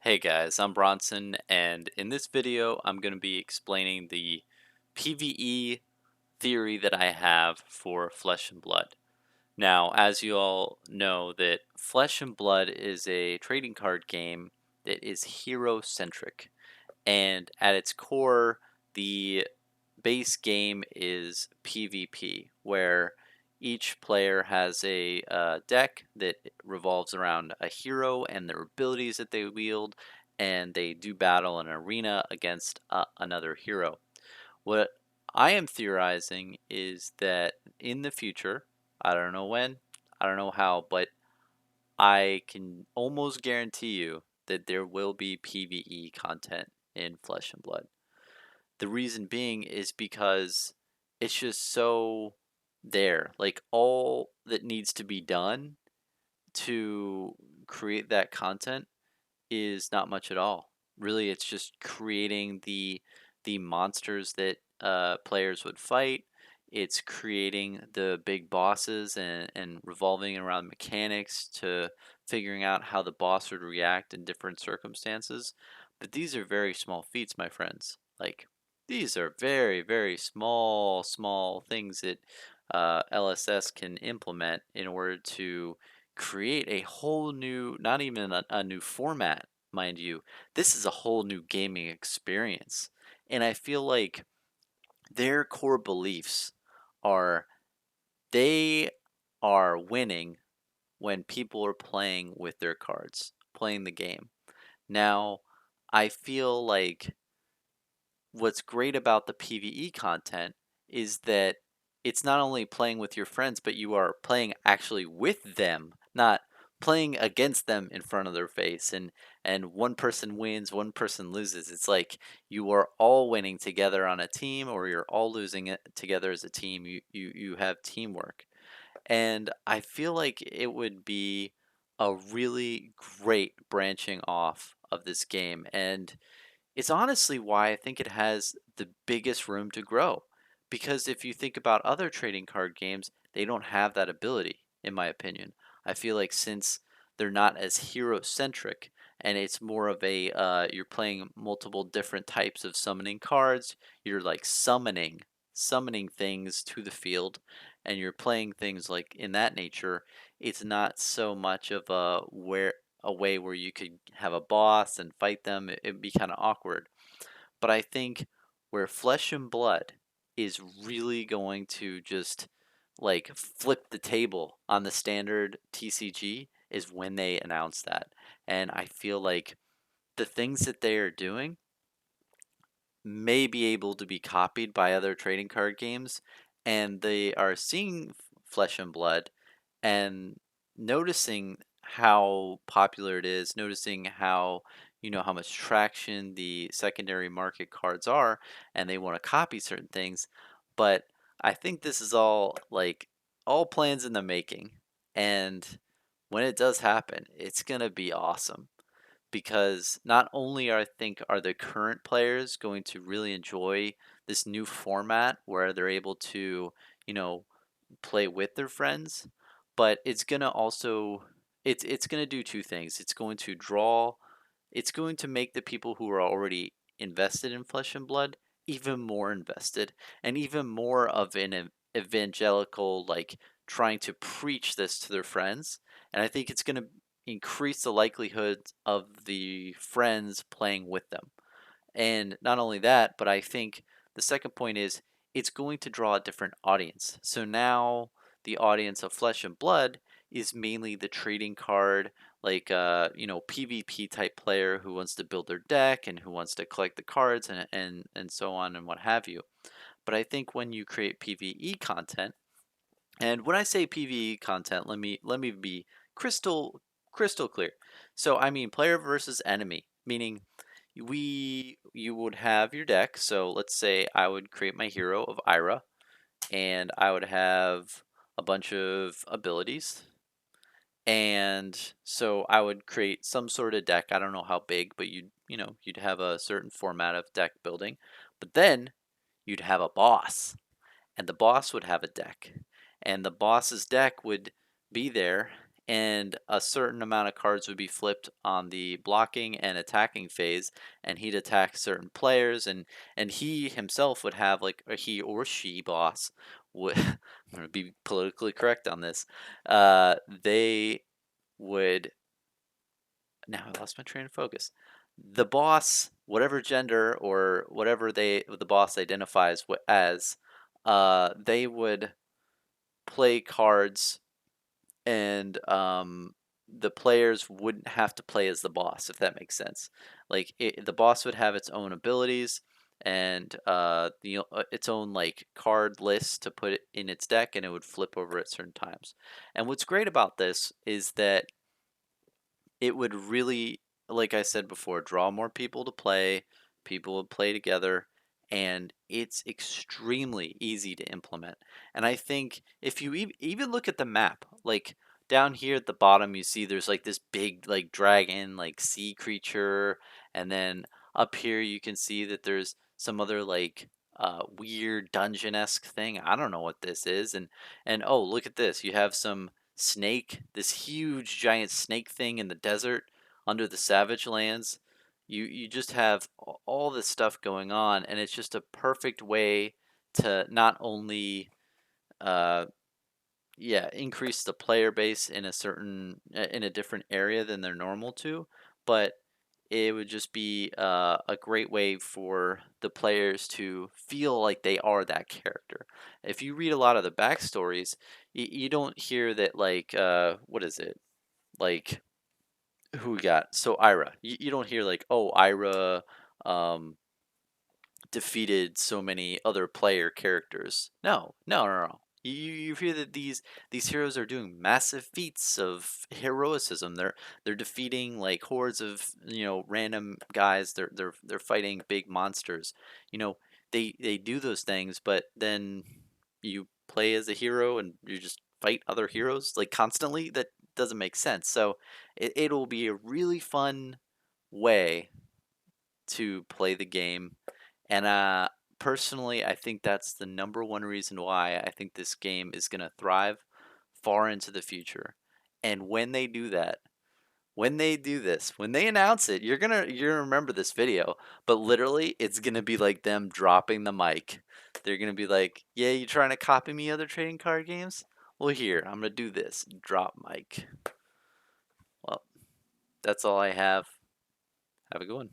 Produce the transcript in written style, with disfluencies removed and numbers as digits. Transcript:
Hey guys, I'm Bronson, and in this video, I'm going to be explaining the PVE theory that I have for Flesh and Blood. Now, as you all know, that Flesh and Blood is a trading card game that is hero-centric, and at its core, the base game is PvP, where each player has a deck that revolves around a hero and their abilities that they wield, and they do battle in an arena against another hero. What I am theorizing is that in the future, I don't know when, I don't know how, but I can almost guarantee you that there will be PvE content in Flesh and Blood. The reason being is because it's just so there. Like all that needs to be done to create that content is not much at all. Really, it's just creating the monsters that players would fight. It's creating the big bosses and revolving around mechanics to figuring out how the boss would react in different circumstances. But these are very small feats, my friends. Like these are very, very small things that LSS can implement in order to create a whole new, not even a new format, mind you. This is a whole new gaming experience. And I feel like their core beliefs are they are winning when people are playing with their cards, playing the game. Now, I feel like what's great about the PvE content is that it's not only playing with your friends, but you are playing actually with them, not playing against them in front of their face and one person wins, one person loses. It's like you are all winning together on a team or you're all losing it together as a team. You have teamwork. And I feel like it would be a really great branching off of this game. And it's honestly why I think it has the biggest room to grow. Because if you think about other trading card games, they don't have that ability, in my opinion. I feel like since they're not as hero centric and it's more of a you're playing multiple different types of summoning cards, you're like summoning things to the field and you're playing things like in that nature, it's not so much of a way where you could have a boss and fight them. It'd be kind of awkward. But I think where Flesh and Blood is really going to just like flip the table on the standard TCG is when they announce that. And I feel like the things that they are doing may be able to be copied by other trading card games, and they are seeing Flesh and Blood and noticing how popular it is, noticing how how much traction the secondary market cards are, and they want to copy certain things. But I think this is all like all plans in the making, and when it does happen, it's gonna be awesome because not only I think are the current players going to really enjoy this new format where they're able to, you know, play with their friends, but it's gonna also it's gonna do two things. It's going to make the people who are already invested in Flesh and Blood even more invested and even more of an evangelical like trying to preach this to their friends. And I think it's gonna increase the likelihood of the friends playing with them. And not only that, but I think the second point is it's going to draw a different audience. So now the audience of Flesh and Blood is mainly the trading card, like PvP type player who wants to build their deck and who wants to collect the cards and so on and what have you. But I think when you create PvE content, and when I say PvE content, let me be crystal clear. So I mean player versus enemy, meaning you would have your deck. So let's say I would create my hero of Ira, and I would have a bunch of abilities. And so I would create some sort of deck. I don't know how big, but you'd have a certain format of deck building. But then you'd have a boss, and the boss would have a deck, and the boss's deck would be there, and a certain amount of cards would be flipped on the blocking and attacking phase, and he'd attack certain players, and he himself would have like a he or she boss would I'm gonna be politically correct on this. They would now I lost my train of focus. The boss, whatever gender or whatever the boss identifies as, they would play cards, and the players wouldn't have to play as the boss, if that makes sense. Like the boss would have its own abilities and its own like card list to put it in its deck, and it would flip over at certain times. And what's great about this is that it would really, like I said before, draw more people to play. People would play together, and it's extremely easy to implement. And I think if you even look at the map, like down here at the bottom, you see there's like this big like dragon, like sea creature, and then up here you can see that there's some other like weird dungeon-esque thing. I don't know what this is, and oh, look at this. You have some snake, this huge giant snake thing in the desert under the Savage Lands. You just have all this stuff going on, and it's just a perfect way to not only uh increase the player base in in a different area than they're normal to, but it would just be a great way for the players to feel like they are that character. If you read a lot of the backstories, you don't hear that like what is it like who we got? So Ira, you don't hear like, oh, Ira um, defeated so many other player characters. No, no, no, no. You hear that these heroes are doing massive feats of heroicism. They're defeating like hordes of random guys. They're fighting big monsters. You know they do those things, but then you play as a hero and you just fight other heroes like constantly. That doesn't make sense. So it'll be a really fun way to play the game, and personally, I think that's the number one reason why I think this game is going to thrive far into the future. And when they do that, when they do this, when they announce it, you're gonna remember this video, but literally it's gonna be like them dropping the mic. They're gonna be like, "Yeah, you trying to copy me other trading card games? Well, here, I'm gonna do this. Drop mic." Well, that's all I have. Have a good one.